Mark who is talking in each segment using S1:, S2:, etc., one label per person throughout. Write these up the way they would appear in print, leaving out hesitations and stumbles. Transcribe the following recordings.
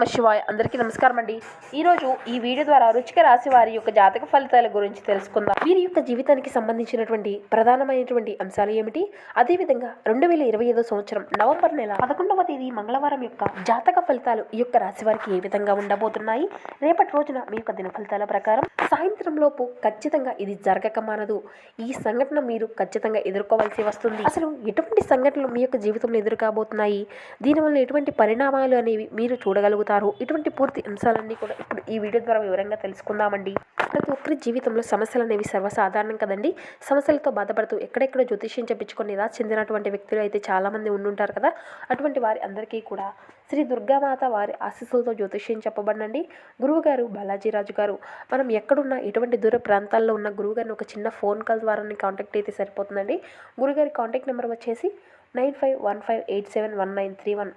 S1: నమశివాయ. అందరికీ నమస్కారం అండి. ఈరోజు ఈ వీడియో ద్వారా వృశ్చిక రాశి వారి యొక్క జాతక ఫలితాల గురించి తెలుసుకుందాం. వీరి యొక్క జీవితానికి సంబంధించినటువంటి ప్రధానమైనటువంటి అంశాలు ఏమిటి, అదేవిధంగా 2025 సంవత్సరం నవంబర్ నెల 11వ తేదీ మంగళవారం యొక్క జాతక ఫలితాలు ఈ యొక్క రాశి వారికి ఏ విధంగా ఉండబోతున్నాయి. రేపటి రోజున మీ యొక్క దిన ఫలితాల ప్రకారం సాయంత్రం లోపు ఖచ్చితంగా ఇది జరగక మానదు. ఈ సంఘటన మీరు ఖచ్చితంగా ఎదుర్కోవాల్సి వస్తుంది. అసలు ఎటువంటి సంఘటనలు మీ యొక్క జీవితంలో ఎదురుకాబోతున్నాయి, దీనివల్ల ఎటువంటి పరిణామాలు అనేవి మీరు చూడగలుగుతారు. ఇటువంటి పూర్తి అంశాలన్నీ కూడా ఇప్పుడు ఈ వీడియో ద్వారా వివరంగా తెలుసుకుందామండి. ప్రతి ఒక్కరి జీవితంలో సమస్యలు అనేవి సర్వసాధారణం కదండి. సమస్యలతో బాధపడుతూ ఎక్కడెక్కడ జ్యోతిష్యం చెప్పించుకొని నిరాశ చెందినటువంటి వ్యక్తులు అయితే చాలామంది ఉండుంటారు కదా. అటువంటి వారి అందరికీ కూడా శ్రీ దుర్గామాత వారి ఆశీస్సులతో జ్యోతిష్యం చెప్పబడినండి. గురువుగారు బాలాజీరాజు గారు, మనం ఎక్కడున్నా ఎటువంటి దూర ప్రాంతాల్లో ఉన్న గురువుగారిని ఒక చిన్న ఫోన్ కాల్ ద్వారా కాంటాక్ట్ అయితే సరిపోతుందండి. గురుగారి కాంటాక్ట్ నెంబర్ వచ్చేసి 9515871931.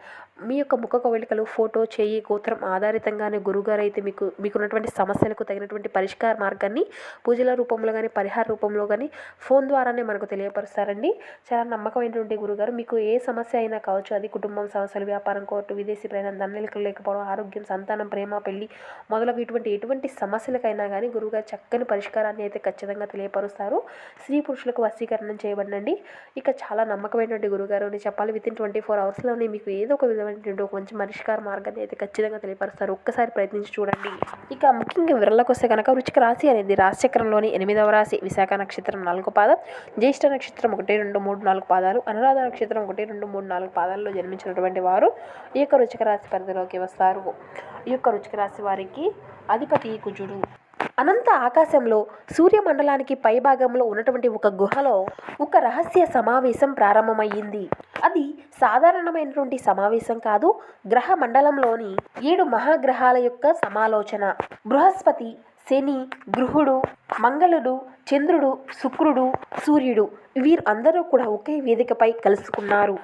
S1: మీ యొక్క ముఖ కవళికలు, ఫోటో, చేయి, గోత్రం ఆధారితంగానే గురుగారు అయితే మీకున్నటువంటి సమస్యలకు తగినటువంటి పరిష్కార మార్గాన్ని పూజల రూపంలో కానీ పరిహార రూపంలో కానీ ఫోన్ ద్వారానే మనకు తెలియపరుస్తారండి. చాలా నమ్మకమైనటువంటి గురుగారు. మీకు ఏ సమస్య అయినా కావచ్చు, అది కుటుంబం సమస్యలు, వ్యాపారం, కోర్టు, విదేశీ ప్రయాణం, ధననిలకలు లేకపోవడం, ఆరోగ్యం, సంతానం, ప్రేమ, పెళ్లి మొదలగు ఎటువంటి సమస్యలకైనా కానీ గురుగారు చక్కని పరిష్కారాన్ని అయితే ఖచ్చితంగా తెలియపరుస్తారు. స్త్రీ పురుషులకు వశీకరణం చేయబడినండి. ఇక చాలా నమ్మకమైనటువంటి గురుగారు అని చెప్పాలి. వితిన్ 24 అవర్స్లోనే మీకు ఏదో ఒక విధమైనటువంటి ఒక మంచి పరిష్కార మార్గాన్ని అయితే ఖచ్చితంగా తెలియపరుస్తారు. ఒక్కసారి ప్రయత్నించి చూడండి. ఇక ముఖ్యంగా వివరాలకు వస్తే కనుక వృశ్చిక రాశి అనేది రాశిచక్రంలోని 8వ రాశి. విశాఖ నక్షత్రం 4 పాదం, జ్యేష్ఠ నక్షత్రం 1, 2, 3, 4 పాదాలు, అనురాధ నక్షత్రం 1, 2, 3, 4 పాదాల్లో జన్మించినటువంటి వారు ఈ యొక్క వృశ్చిక రాశి పరిధిలోకి వస్తారు. ఈ యొక్క వృశ్చిక రాశి వారికి అధిపతి కుజుడు. అనంత ఆకాశంలో సూర్యమండలానికి పైభాగంలో ఉన్నటువంటి ఒక గుహలో ఒక రహస్య సమావేశం ప్రారంభమయ్యింది. అది సాధారణమైనటువంటి సమావేశం కాదు. గ్రహ మండలంలోని 7 మహాగ్రహాల యొక్క సమాలోచన. బృహస్పతి, శని, గురుడు, మంగళుడు, చంద్రుడు, శుక్రుడు, సూర్యుడు వీరు అందరూ కూడా ఒకే వేదికపై కలుసుకున్నారు.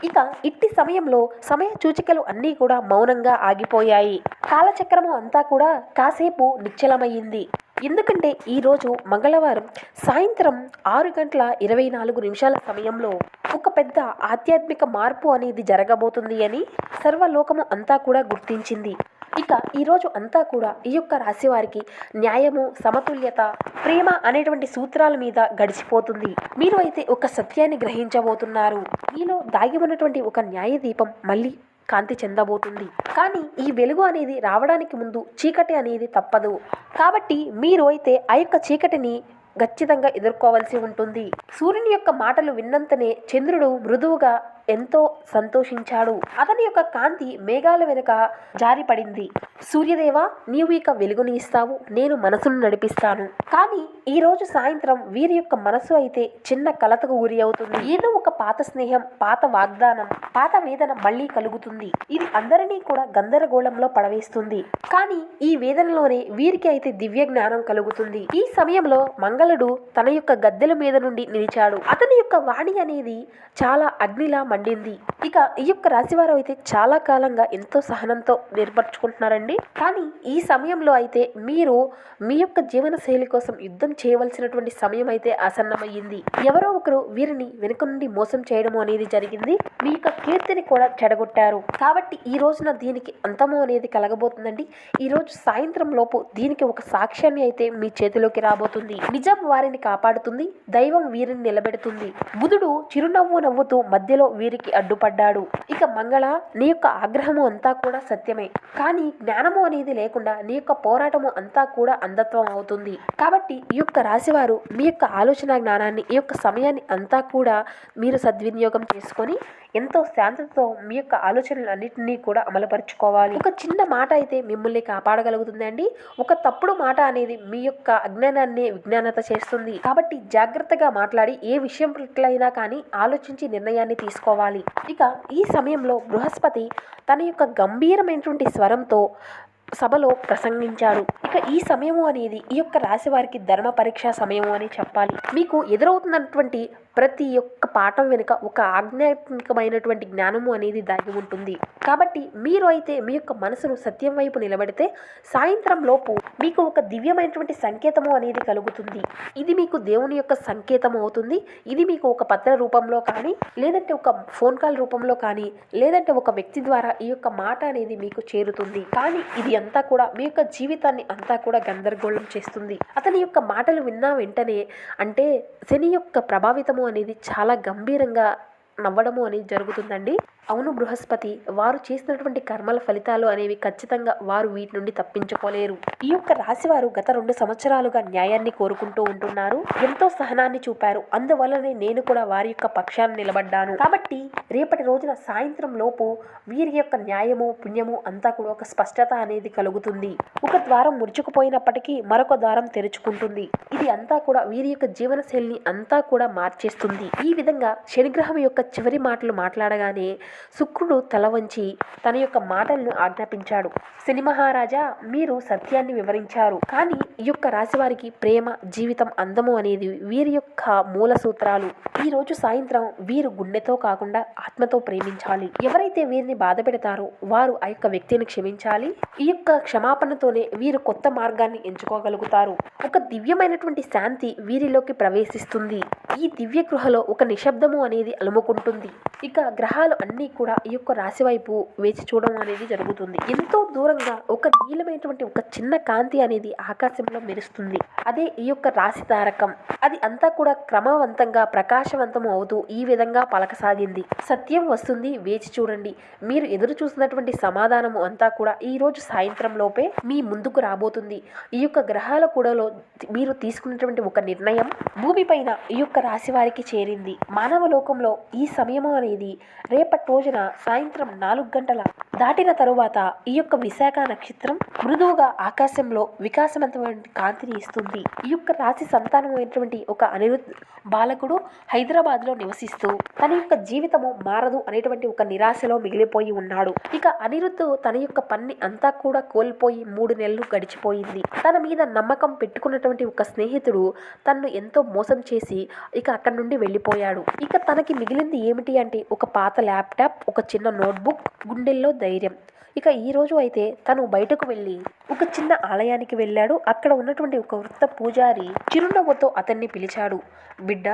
S1: ఇక ఇట్టి సమయంలో సమయ సూచికలు అన్నీ కూడా మౌనంగా ఆగిపోయాయి. కాలచక్రము అంతా కూడా కాసేపు నిశ్చలమయ్యింది. ఎందుకంటే ఈరోజు మంగళవారం సాయంత్రం 6:24 సమయంలో ఒక పెద్ద ఆధ్యాత్మిక మార్పు అనేది జరగబోతుంది అని సర్వలోకము అంతా కూడా గుర్తించింది. ఇక ఈరోజు అంతా కూడా ఈ యొక్క రాశి వారికి న్యాయము, సమతుల్యత, ప్రేమ అనేటువంటి సూత్రాల మీద గడిచిపోతుంది. మీరు అయితే ఒక సత్యాన్ని గ్రహించబోతున్నారు. మీలో దాగి ఉన్నటువంటి ఒక న్యాయ దీపం మళ్ళీ కాంతి చెందబోతుంది. కానీ ఈ వెలుగు అనేది రావడానికి ముందు చీకటి అనేది తప్పదు. కాబట్టి మీరు అయితే ఆ యొక్క చీకటిని ఖచ్చితంగా ఎదుర్కోవాల్సి ఉంటుంది. సూర్యుని యొక్క మాటలు విన్నంతనే చంద్రుడు మృదువుగా ఎంతో సంతోషించాడు. అతని యొక్క కాంతి మేఘాల వెనుక జారిపడింది. సూర్యదేవా, నీవు ఇక వెలుగుని ఇస్తావు, నేను మనసును నడిపిస్తాను. కానీ ఈ రోజు సాయంత్రం వీరి యొక్క మనసు అయితే చిన్న కలతకు గురి అవుతుంది. ఏదో ఒక పాత స్నేహం, పాత వాగ్దానం, పాత వేదన మళ్ళీ కలుగుతుంది. ఇది అందరినీ కూడా గందరగోళంలో పడవేస్తుంది. కానీ ఈ వేదనలోనే వీరికి అయితే దివ్య జ్ఞానం కలుగుతుంది. ఈ సమయంలో మంగళుడు తన యొక్క గద్దెల మీద నుండి నిలిచాడు. అతని యొక్క వాణి అనేది చాలా అగ్నిలా మండింది. ఇక ఈ యొక్క రాశివారు అయితే చాలా కాలంగా ఎంతో సహనంతో ఏర్పరచుకుంటున్నారండి. కానీ ఈ సమయంలో అయితే మీరు మీ యొక్క జీవన శైలి కోసం యుద్ధం చేయవలసినటువంటి సమయం అయితే ఆసన్నమయ్యింది. ఎవరో ఒకరు వీరిని వెనుక నుండి మోసం చేయడము అనేది జరిగింది. మీ యొక్క కీర్తిని కూడా చెడగొట్టారు. కాబట్టి ఈ రోజున దీనికి అంతము అనేది కలగబోతుందండి. ఈ రోజు సాయంత్రం లోపు దీనికి ఒక సాక్ష్యాన్ని అయితే మీ చేతిలోకి రాబోతుంది. నిజం వారిని కాపాడుతుంది, దైవం వీరిని నిలబెడుతుంది. బుధుడు చిరునవ్వు నవ్వుతూ మధ్యలో వీరికి అడ్డుపడ్డాడు. ఇక మంగళ, నీ యొక్క ఆగ్రహము అంతా కూడా సత్యమే, కానీ జ్ఞానము అనేది లేకుండా నీ యొక్క పోరాటము అంతా కూడా అంధత్వం అవుతుంది. కాబట్టి ఈ యొక్క రాశివారు మీ యొక్క ఆలోచన జ్ఞానాన్ని, ఈ యొక్క సమయాన్ని అంతా కూడా మీరు సద్వినియోగం చేసుకొని ఎంతో శాంతతో మీ యొక్క ఆలోచనలు అన్నింటినీ కూడా అమలుపరుచుకోవాలి. ఒక చిన్న మాట అయితే మిమ్మల్ని కాపాడగలుగుతుందండి. ఒక తప్పుడు మాట అనేది మీ యొక్క అజ్ఞానాన్ని విజ్ఞానత చేస్తుంది. కాబట్టి జాగ్రత్తగా మాట్లాడి ఏ విషయం పట్లైనా కానీ ఆలోచించి నిర్ణయాన్ని తీసుకోవాలి. ఇక ఈ సమయంలో బృహస్పతి తన యొక్క గంభీరమైనటువంటి స్వరంతో సభలో ప్రసంగించారు. ఇక ఈ సమయము అనేది ఈ యొక్క రాశి వారికి ధర్మ పరీక్ష సమయము అని చెప్పాలి. మీకు ఎదురవుతున్నటువంటి ప్రతి ఒక్క పాఠం వెనుక ఒక ఆధ్యాత్మికమైనటువంటి జ్ఞానము అనేది దాగి ఉంటుంది. కాబట్టి మీరు అయితే మీ యొక్క మనసును సత్యం వైపు నిలబడితే సాయంత్రం లోపు మీకు ఒక దివ్యమైనటువంటి సంకేతము అనేది కలుగుతుంది. ఇది మీకు దేవుని యొక్క సంకేతం అవుతుంది. ఇది మీకు ఒక పత్ర రూపంలో కానీ, లేదంటే ఒక ఫోన్ కాల్ రూపంలో కానీ, లేదంటే ఒక వ్యక్తి ద్వారా ఈ యొక్క మాట అనేది మీకు చేరుతుంది. కానీ ఇది అంతా కూడా మీ యొక్క జీవితాన్ని అంతా కూడా గందరగోళం చేస్తుంది. అతని యొక్క మాటలు విన్నా వెంటనే అంటే శని యొక్క ప్రభావితము అనేది చాలా గంభీరంగా నవ్వడము అనేది జరుగుతుందండి. అవును బృహస్పతి, వారు చేసినటువంటి కర్మల ఫలితాలు అనేవి ఖచ్చితంగా వారు వీటి నుండి తప్పించుకోలేరు. ఈ యొక్క రాశి వారు గత 2 సంవత్సరాలుగా న్యాయాన్ని కోరుకుంటూ ఉంటున్నారు. ఎంతో సహనాన్ని చూపారు. అందువల్లనే నేను కూడా వారి యొక్క పక్షాన్ని నిలబడ్డాను. కాబట్టి రేపటి రోజున సాయంత్రం లోపు వీరి యొక్క న్యాయము పుణ్యము అంతా కూడా ఒక స్పష్టత అనేది కలుగుతుంది. ఒక ద్వారం ముడుచుకుపోయినప్పటికీ మరొక ద్వారం తెరుచుకుంటుంది. ఇది అంతా కూడా వీరి యొక్క జీవన శైలిని అంతా కూడా మార్చేస్తుంది. ఈ విధంగా శనిగ్రహం యొక్క చివరి మాటలు మాట్లాడగానే శుక్రుడు తల వంచి తన యొక్క మాటలను ఆజ్ఞాపించాడు. శని మహారాజా, మీరు సత్యాన్ని వివరించారు. కానీ ఈ యొక్క రాశి వారికి ప్రేమ, జీవితం, అందము అనేది వీరి యొక్క మూల సూత్రాలు. ఈ రోజు సాయంత్రం వీరు గుండెతో కాకుండా ఆత్మతో ప్రేమించాలి. ఎవరైతే వీరిని బాధ పెడతారో వారు ఆ యొక్క వ్యక్తిని క్షమించాలి. ఈ యొక్క క్షమాపణతోనే వీరు కొత్త మార్గాన్ని ఎంచుకోగలుగుతారు. ఒక దివ్యమైనటువంటి శాంతి వీరిలోకి ప్రవేశిస్తుంది. ఈ దివ్య గృహలో ఒక నిశ్శబ్దము అనేది అలుముకుంటుంది. ఇక గ్రహాలు అన్నీ కూడా ఈ యొక్క రాశి వైపు వేచి చూడడం అనేది జరుగుతుంది. ఎంతో దూరంగా ఒక నీలమైనటువంటి ఒక చిన్న కాంతి అనేది ఆకాశంలో మెరుస్తుంది. అదే ఈ యొక్క రాశి తారకం. అది అంతా కూడా క్రమవంతంగా ప్రకాశవంతము అవుతూ ఈ విధంగా పలకసాగింది. సత్యం వస్తుంది, వేచి చూడండి. మీరు ఎదురు చూసినటువంటి సమాధానము అంతా కూడా ఈ రోజు సాయంత్రం లోపే మీ ముందుకు రాబోతుంది. ఈ యొక్క గ్రహాల కూడలో మీరు తీసుకున్నటువంటి ఒక నిర్ణయం భూమిపైన ఈ యొక్క రాశి వారికి చేరింది. మానవ లోకంలో ఈ సమయము అనేది రేపటి రోజున సాయంత్రం 4 గంటల దాటిన తరువాత ఈ యొక్క విశాఖ నక్షత్రం మృదువుగా ఆకాశంలో వికాసవంతమైన కాంతిని ఇస్తుంది. ఈ యొక్క రాశి సంతానమైనటువంటి ఒక అనిరుద్ధ్ బాలకుడు హైదరాబాద్లో నివసిస్తూ తన యొక్క జీవితము మారదు అనేటువంటి ఒక నిరాశలో మిగిలిపోయి ఉన్నాడు. ఇక అనిరుద్ధ్ తన యొక్క పని అంతా కూడా కోల్పోయి 3 నెలలు గడిచిపోయింది. తన మీద నమ్మకం పెట్టుకున్నటువంటి ఒక స్నేహితుడు తనను ఎంతో మోసం చేసి ఇక అక్కడి నుండి వెళ్ళిపోయాడు. ఇక తనకి మిగిలింది ఏమిటి అంటే ఒక పాత ల్యాప్టాప్, ఒక చిన్న నోట్బుక్, గుండెల్లో ధైర్యం. ఇక ఈ రోజు అయితే తను బయటకు వెళ్ళి ఒక చిన్న ఆలయానికి వెళ్ళాడు. అక్కడ ఉన్నటువంటి ఒక వృత్త పూజారి చిరునవ్వుతో అతన్ని పిలిచాడు. బిడ్డ,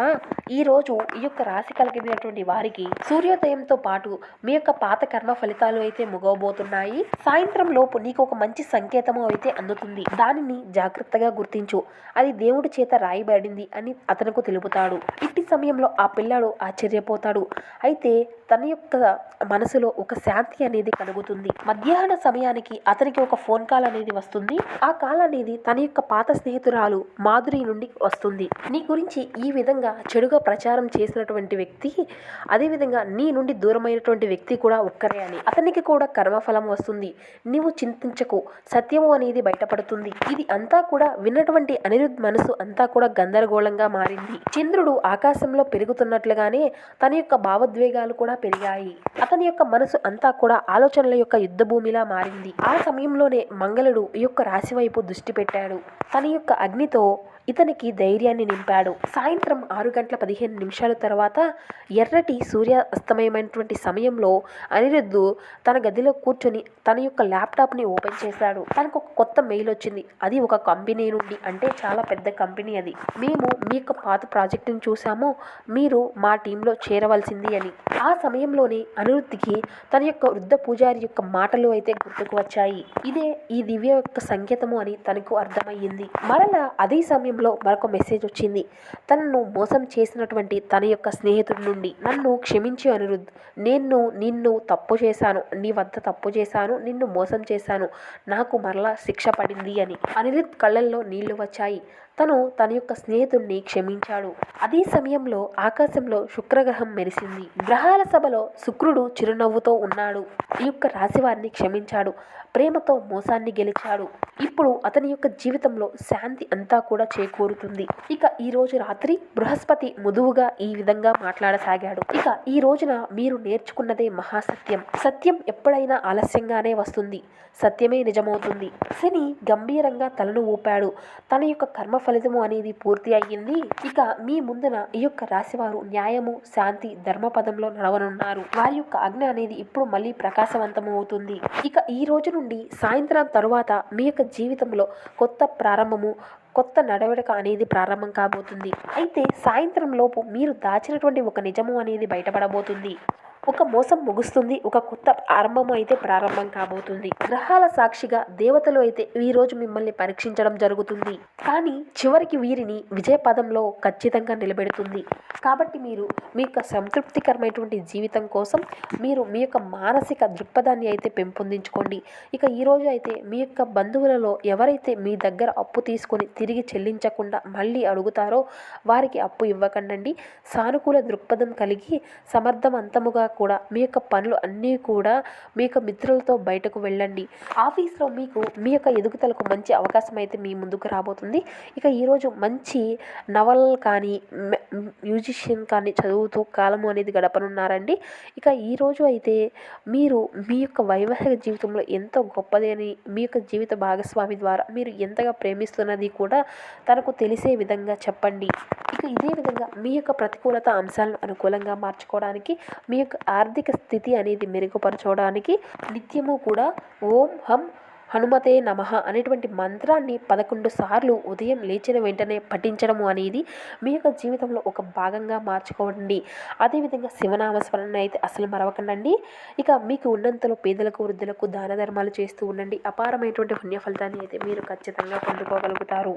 S1: ఈ రోజు ఈ యొక్క రాశి కలిగినటువంటి వారికి సూర్యోదయంతో పాటు మీ యొక్క పాత కర్మ ఫలితాలు అయితే ముగవబోతున్నాయి. సాయంత్రం లోపు నీకు ఒక మంచి సంకేతము అయితే అందుతుంది. దానిని జాగ్రత్తగా గుర్తించు. అది దేవుడి చేత రాయబడింది అని అతనుకు తెలుపుతాడు. ఇట్టి సమయంలో ఆ పిల్లాడు ఆశ్చర్యపోతాడు. అయితే తన యొక్క మనసులో ఒక శాంతి అనేది కలుగుతుంది. మధ్యాహ్న సమయానికి అతనికి ఒక ఫోన్ కాల్ అనేది వస్తుంది. ఆ కాల్ అనేది తన యొక్క పాత స్నేహితురాలు మాధురి నుండి వస్తుంది. నీ గురించి ఈ విధంగా చెడుగా ప్రచారం చేసినటువంటి వ్యక్తి, అదేవిధంగా నీ నుండి దూరమైనటువంటి వ్యక్తి కూడా ఒక్కరే అని. అతనికి కూడా కర్మఫలం వస్తుంది. నీవు చింతించకు, సత్యము అనేది బయటపడుతుంది. ఇది అంతా కూడా విన్నటువంటి అనిరుద్ధ్ మనసు అంతా కూడా గందరగోళంగా మారింది. చంద్రుడు ఆకాశంలో పెరుగుతున్నట్లుగానే తన యొక్క భావోద్వేగాలు కూడా పెరిగాయి. అతని యొక్క మనసు అంతా కూడా ఆలోచనల యొక్క యుద్ధ భూమిలా మారింది. ఆ సమయంలోనే మంగళుడు ఈ యొక్క రాశి వైపు దృష్టి పెట్టాడు. తన యొక్క అగ్నితో ఇతనికి ధైర్యాన్ని నింపాడు. సాయంత్రం 6:15 తర్వాత ఎర్రటి సూర్యాస్తమయమైనటువంటి సమయంలో అనిరుద్ధు తన గదిలో కూర్చొని తన యొక్క ల్యాప్టాప్ని ఓపెన్ చేశాడు. తనకు ఒక కొత్త మెయిల్ వచ్చింది. అది ఒక కంపెనీ నుండి, అంటే చాలా పెద్ద కంపెనీ అది. మేము మీ యొక్క పాత ప్రాజెక్టుని చూసాము, మీరు మా టీంలో చేరవలసింది అని. ఆ సమయంలోనే అనిరుద్ధికి తన యొక్క వృద్ధ పూజారి యొక్క మాటలు అయితే గుర్తుకు వచ్చాయి. ఇదే ఈ దివ్య యొక్క సంకేతము అని తనకు అర్థమయ్యింది. మరలా అదే సమయంలో మరొక మెసేజ్ వచ్చింది. తనను మోసం చేసినటువంటి తన యొక్క స్నేహితుడి నుండి. నన్ను క్షమించి అనిరుద్ధ్, నేను నిన్ను తప్పు చేశాను, నీ వద్ద తప్పు చేశాను, నిన్ను మోసం చేశాను, నాకు మరలా శిక్ష పడింది అని. అనిరుద్ధ్ కళ్ళల్లో నీళ్లు వచ్చాయి. తను తన యొక్క స్నేహితుడిని క్షమించాడు. అదే సమయంలో ఆకాశంలో శుక్రగ్రహం మెరిసింది. గ్రహాల సభలో శుక్రుడు చిరునవ్వుతో ఉన్నాడు. ఈ యొక్క రాశివారిని క్షమించాడు. ప్రేమతో మోసాన్ని గెలిచాడు. ఇప్పుడు అతని యొక్క జీవితంలో శాంతి అంతా కూడా చేకూరుతుంది. ఇక ఈ రోజు రాత్రి బృహస్పతి మృదువుగా ఈ విధంగా మాట్లాడసాగాడు. ఇక ఈ రోజున మీరు నేర్చుకున్నదే మహాసత్యం. సత్యం ఎప్పుడైనా ఆలస్యంగానే వస్తుంది, సత్యమే నిజమవుతుంది. శని గంభీరంగా తలను ఊపాడు. తన యొక్క కర్మ ఫలితము అనేది పూర్తి అయ్యింది. ఇక మీ ముందున ఈ యొక్క రాశివారు న్యాయము, శాంతి, ధర్మపదంలో నడవనున్నారు. వారి యొక్క ఆజ్ఞ అనేది ఇప్పుడు మళ్ళీ ప్రకాశవంతము అవుతుంది. ఇక ఈ రోజు నుండి సాయంత్రం తరువాత మీ యొక్క జీవితంలో కొత్త ప్రారంభము, కొత్త నడవడిక అనేది ప్రారంభం కాబోతుంది. అయితే సాయంత్రం లోపు మీరు దాచినటువంటి ఒక నిజము అనేది బయటపడబోతుంది. ఒక మోసం ముగుస్తుంది. ఒక కొత్త ఆరంభం అయితే ప్రారంభం కాబోతుంది. గ్రహాల సాక్షిగా దేవతలు అయితే ఈరోజు మిమ్మల్ని పరీక్షించడం జరుగుతుంది. కానీ చివరికి వీరిని విజయ పదంలో ఖచ్చితంగా నిలబెడుతుంది. కాబట్టి మీరు మీ యొక్క సంతృప్తికరమైనటువంటి జీవితం కోసం మీరు మీ యొక్క మానసిక దృక్పథాన్ని అయితే పెంపొందించుకోండి. ఇక ఈరోజు అయితే మీ యొక్క బంధువులలో ఎవరైతే మీ దగ్గర అప్పు తీసుకొని తిరిగి చెల్లించకుండా మళ్ళీ అడుగుతారో వారికి అప్పు ఇవ్వకండి. సానుకూల దృక్పథం కలిగి సమర్థవంతముగా కూడా మీ యొక్క పనులు అన్నీ కూడా మీ యొక్క మిత్రులతో బయటకు వెళ్ళండి. ఆఫీస్లో మీకు మీ యొక్క ఎదుగుదలకు మంచి అవకాశం అయితే మీ ముందుకు రాబోతుంది. ఇక ఈరోజు మంచి నవల్ కానీ మ్యూజిషియన్ కానీ చదువుతూ కాలము అనేది గడపనున్నారండి. ఇక ఈరోజు అయితే మీరు మీ యొక్క వైవాహిక జీవితంలో ఎంతో గొప్పది అని మీ యొక్క జీవిత భాగస్వామి ద్వారా మీరు ఎంతగా ప్రేమిస్తున్నది కూడా తనకు తెలిసే విధంగా చెప్పండి. ఇక ఇదే విధంగా మీ యొక్క ప్రతికూలత అంశాలను అనుకూలంగా మార్చుకోవడానికి మీ యొక్క ఆర్థిక స్థితి అనేది మెరుగుపరచడానికి నిత్యము కూడా ఓం హం హనుమతే నమః అనేటువంటి మంత్రాన్ని 11 సార్లు ఉదయం లేచిన వెంటనే పఠించడము అనేది మీ యొక్క జీవితంలో ఒక భాగంగా మార్చుకోండి. అదేవిధంగా శివనామస్మరణ అయితే అసలు మరవకండి. ఇక మీకు ఉన్నంతలో పేదలకు, వృద్ధులకు దాన ధర్మాలు చేస్తూ ఉండండి. అపారమైనటువంటి పుణ్య ఫలితాన్ని అయితే మీరు ఖచ్చితంగా పొందుకోగలుగుతారు.